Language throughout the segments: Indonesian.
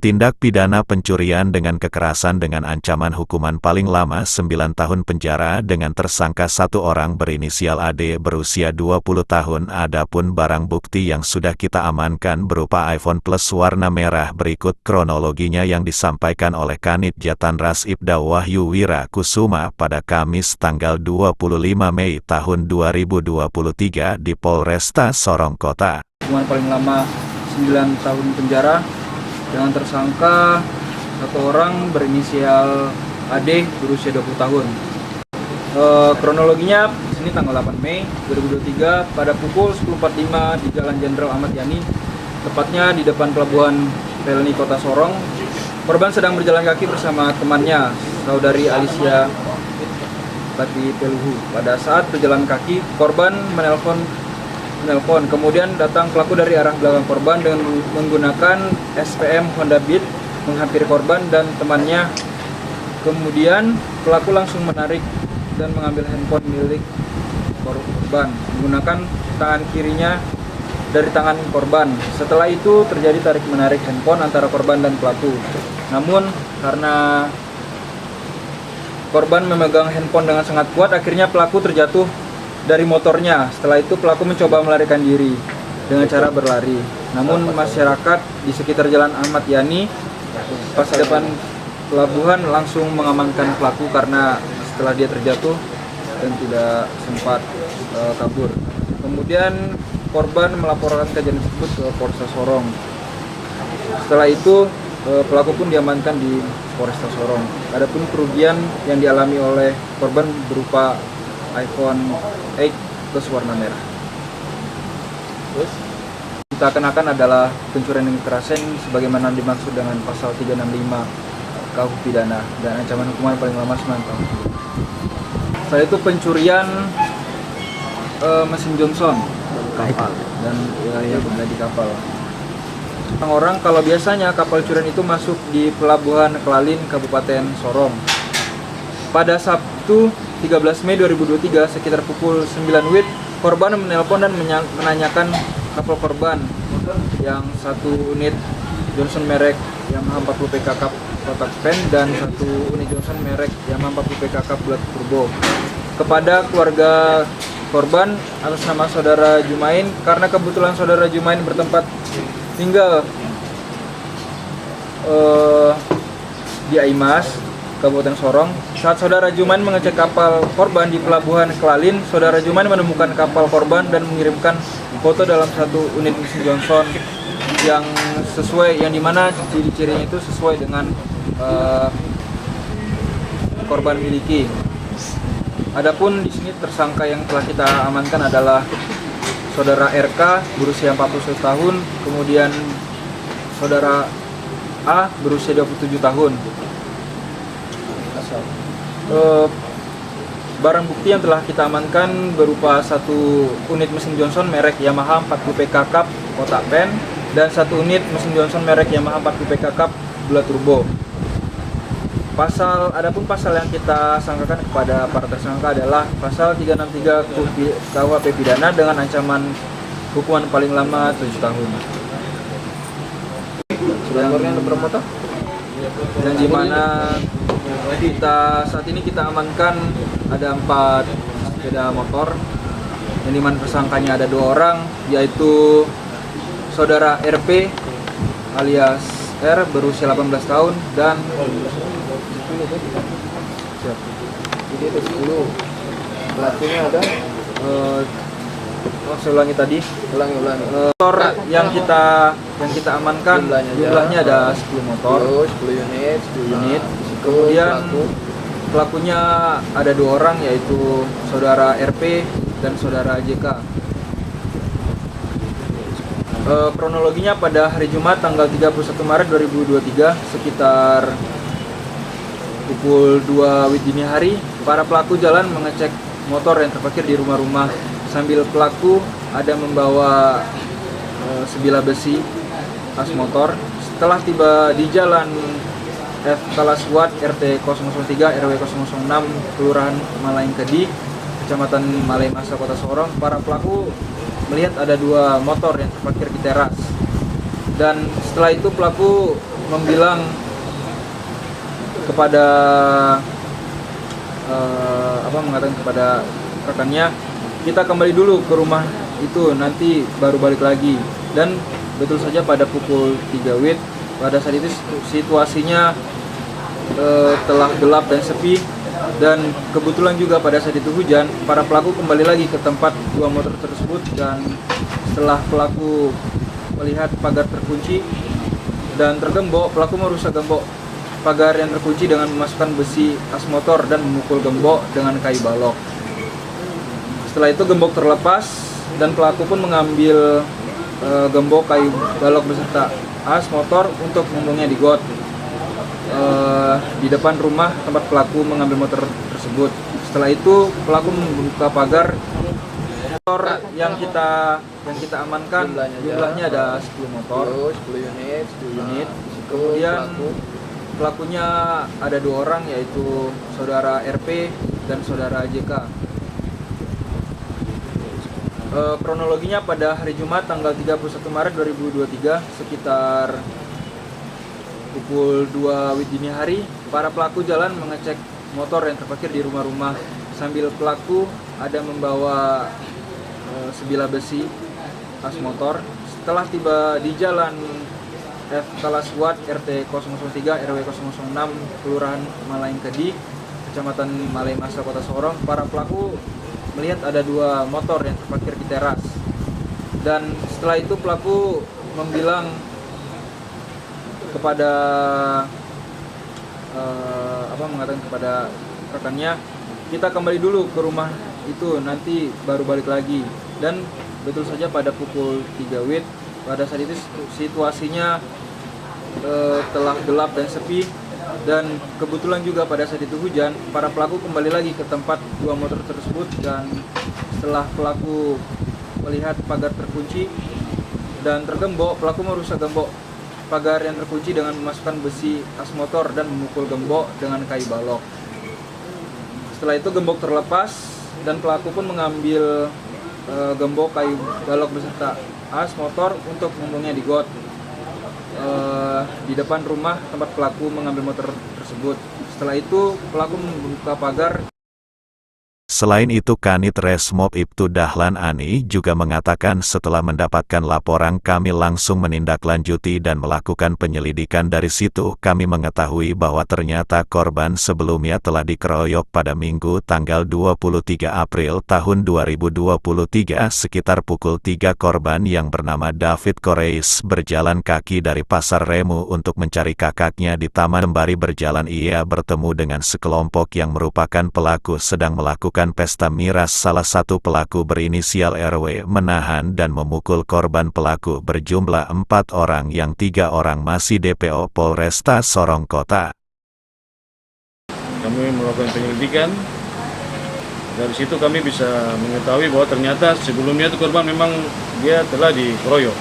Tindak pidana pencurian dengan kekerasan dengan ancaman hukuman paling lama 9 tahun penjara dengan tersangka satu orang berinisial AD berusia 20 tahun. Adapun barang bukti yang sudah kita amankan berupa iPhone Plus warna merah. Berikut kronologinya yang disampaikan oleh Kanit Jatanras Ibda Wahyu Wira Kusuma pada Kamis tanggal 25 Mei tahun 2023 di Polresta Sorong Kota. Hukuman paling lama 9 tahun penjara dengan tersangka satu orang berinisial AD berusia 20 tahun. Kronologinya ini tanggal 8 Mei 2023 pada pukul 10.45 di Jalan Jenderal Ahmad Yani, tepatnya di depan Pelabuhan Pelni Kota Sorong. Korban sedang berjalan kaki bersama temannya, saudari Alicia Pati Peluhu. Pada saat berjalan kaki, korban menelpon, kemudian datang pelaku dari arah belakang korban dengan menggunakan SPM Honda Beat menghampiri korban dan temannya. Kemudian pelaku langsung menarik dan mengambil handphone milik korban menggunakan tangan kirinya dari tangan korban. Setelah itu terjadi tarik menarik handphone antara korban dan pelaku. Namun karena korban memegang handphone dengan sangat kuat, akhirnya pelaku terjatuh dari motornya. Setelah itu pelaku mencoba melarikan diri dengan cara berlari. Namun masyarakat di sekitar Jalan Ahmad Yani pas depan pelabuhan langsung mengamankan pelaku karena setelah dia terjatuh dan tidak sempat kabur. Kemudian korban melaporkan kejadian tersebut ke Polresta Sorong. Setelah itu pelaku pun diamankan di Polresta Sorong. Adapun kerugian yang dialami oleh korban berupa iPhone 8 Plus warna merah. Terus kita kenakan adalah pencurian dengan kekerasan sebagaimana dimaksud dengan pasal 365 KUH pidana dan ancaman hukuman paling lama 9 tahun. Setelah itu pencurian mesin Johnson kapal dan yang berada di kapal. Orang kalau biasanya kapal curian itu masuk di Pelabuhan Kelalin Kabupaten Sorong. Pada Sabtu 13 Mei 2023 sekitar pukul 9 WIB, korban menelpon dan menanyakan kapal korban yang satu unit Johnson merek Yamaha 40 PK Cup kotak pen dan satu unit Johnson merek Yamaha 40 PK Cup bulat turbo kepada keluarga korban atas nama saudara Jumain, karena kebetulan saudara Jumain bertempat tinggal di Aimas, Kabupaten Sorong. Saat saudara Jumain mengecek kapal korban di Pelabuhan Kelalin, saudara Jumain menemukan kapal korban dan mengirimkan foto dalam satu unit mesin Johnson yang sesuai, yang dimana ciri-cirinya itu sesuai dengan korban miliki. Adapun di sini tersangka yang telah kita amankan adalah saudara RK berusia 41 tahun, kemudian saudara A berusia 27 tahun. Barang bukti yang telah kita amankan berupa satu unit mesin Johnson merek Yamaha 40 PK Cup kotak pen dan satu unit mesin Johnson merek Yamaha 40 PK Cup bulat turbo. Adapun pasal yang kita sangkakan kepada para tersangka adalah pasal 363 KUHP pidana dengan ancaman hukuman paling lama 7 tahun. Yang berapa? Dan di mana saat ini kita amankan ada 4 sepeda motor yang dimana tersangkanya ada 2 orang, yaitu saudara RP alias R berusia 18 tahun dan jadi ada 10 pelakunya ada saya ulangi tadi motor yang kita amankan jumlahnya ada 10 motor 10 unit. Kemudian pelakunya ada 2 orang, yaitu saudara RP dan saudara JK. Kronologinya pada hari Jumat tanggal 31 Maret 2023 sekitar pukul 2 WIB dini hari, para pelaku jalan mengecek motor yang terparkir di rumah-rumah sambil pelaku ada membawa sebilah besi tas motor. Setelah tiba di jalan F. Kalaswat RT 003 RW 006 Kelurahan Malaingkedi, Kecamatan Malaimasa, Kota Sorong, para pelaku melihat ada 2 motor yang terparkir di teras. Dan setelah itu pelaku membilang kepada mengatakan kepada rekannya, kita kembali dulu ke rumah itu, nanti baru balik lagi. Dan betul saja pada pukul 3 WIB, pada saat itu situasinya telah gelap dan sepi, dan kebetulan juga pada saat itu hujan. Para pelaku kembali lagi ke tempat dua motor tersebut, dan setelah pelaku melihat pagar terkunci dan tergembok, pelaku merusak gembok pagar yang terkunci dengan memasukkan besi as motor dan memukul gembok dengan kayu balok. Setelah itu gembok terlepas dan pelaku pun mengambil gembok kayu balok beserta as motor untuk membuangnya di got di depan rumah tempat pelaku mengambil motor tersebut. Setelah itu pelaku membuka pagar. Motor yang kita amankan jumlahnya ada 10 motor, 10 unit. Kemudian pelakunya ada 2 orang, yaitu saudara RP dan saudara JK. Kronologinya pada hari Jumat tanggal 31 Maret 2023 sekitar pukul 2 WIB dini hari, para pelaku jalan mengecek motor yang terparkir di rumah-rumah sambil pelaku ada membawa sebilah besi as motor. Setelah tiba di jalan F. Kalaswat RT 003 RW 006 Kelurahan Malaingkedi, Kecamatan Malaimasa, Kota Sorong, para pelaku melihat ada 2 motor yang terparkir di teras. Dan setelah itu pelaku membilang kepada mengatakan kepada rekannya, kita kembali dulu ke rumah itu, nanti baru balik lagi. Dan betul saja pada pukul 3 WIB, pada saat itu situasinya telah gelap dan sepi, dan kebetulan juga pada saat itu hujan. Para pelaku kembali lagi ke tempat 2 motor tersebut, dan setelah pelaku melihat pagar terkunci dan tergembok, pelaku merusak gembok pagar yang terkunci dengan memasukkan besi as motor dan memukul gembok dengan kayu balok. Setelah itu gembok terlepas dan pelaku pun mengambil gembok kayu balok beserta as motor untuk membuangnya di got di depan rumah tempat pelaku mengambil motor tersebut. Setelah itu pelaku membuka pagar. Selain itu, Kanit Resmob Ibtu Dahlan Ani juga mengatakan, setelah mendapatkan laporan kami langsung menindaklanjuti dan melakukan penyelidikan. Dari situ kami mengetahui bahwa ternyata korban sebelumnya telah dikeroyok pada Minggu tanggal 23 April tahun 2023 sekitar pukul 3. Korban yang bernama David Koreis berjalan kaki dari Pasar Remu untuk mencari kakaknya di Taman Sembari. Berjalan ia bertemu dengan sekelompok yang merupakan pelaku sedang melakukan pesta miras. Salah satu pelaku berinisial RW menahan dan memukul korban. Pelaku berjumlah 4 orang yang 3 orang masih DPO Polresta Sorong Kota. Kami melakukan penyelidikan. Dari situ kami bisa mengetahui bahwa ternyata sebelumnya itu korban memang dia telah dikeroyok.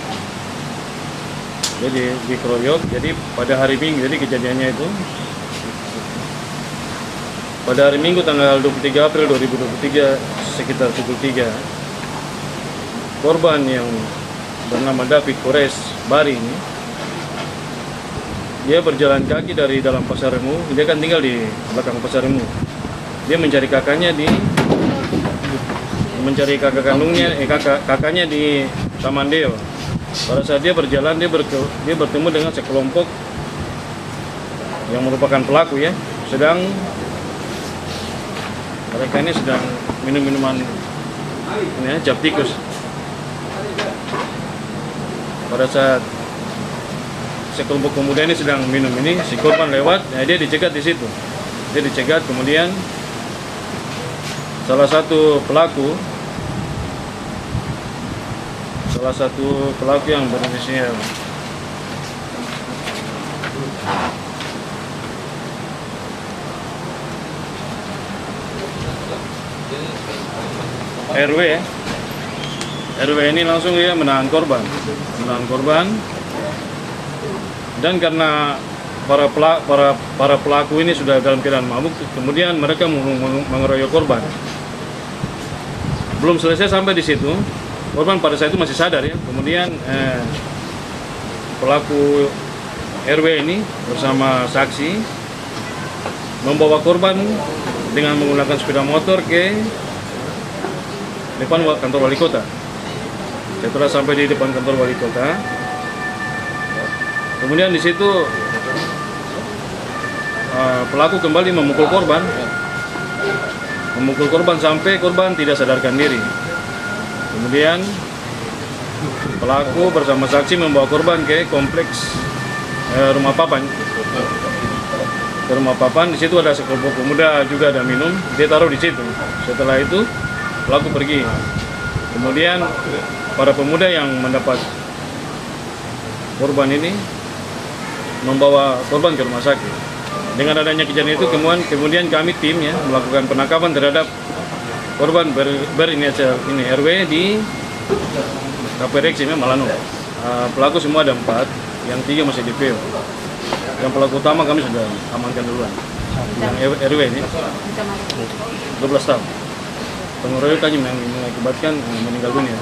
Jadi dikeroyok. Jadi pada hari Minggu, jadi kejadiannya itu pada hari Minggu tanggal 23 April 2023 sekitar pukul 3, korban yang bernama David Kores Bari ini, dia berjalan kaki dari dalam Pasar Remu. Dia kan tinggal di belakang Pasar Remu. Dia mencari kakaknya kakak kandungnya, kakaknya di Taman Deo. Pada saat dia berjalan, dia bertemu dengan sekelompok yang merupakan pelaku ya, mereka ini sedang minum minuman ini ya, cap tikus. Pada saat sekelompok pemuda ini sedang minum ini, si korban lewat, ya dia dicegat di situ. Dia dicegat, kemudian salah satu pelaku yang berinisial RW ini langsung dia menahan korban, dan karena para pelaku ini sudah dalam keadaan mabuk, kemudian mereka mengeroyok korban. Belum selesai sampai di situ, korban pada saat itu masih sadar ya. Kemudian pelaku RW ini bersama saksi membawa korban dengan menggunakan sepeda motor ke depan kantor wali kota. Setelah sampai di depan kantor wali kota, kemudian di situ pelaku kembali memukul korban sampai korban tidak sadarkan diri. Kemudian pelaku bersama saksi membawa korban ke kompleks rumah papan. Ke rumah papan, di situ ada sekelompok pemuda juga ada minum, dia taruh di situ. Setelah itu pelaku pergi. Kemudian para pemuda yang mendapat korban ini membawa korban ke rumah sakit. Dengan adanya kejadian itu kemudian kami tim ya melakukan penangkapan terhadap korban berinisial ini RW di KPRX Malano. Pelaku semua ada 4, yang 3 masih di PO. Yang pelaku utama kami sudah amankan duluan. Yang RW ini 12 tahun. Pengeroyokan yang mengakibatkan meninggal dunia.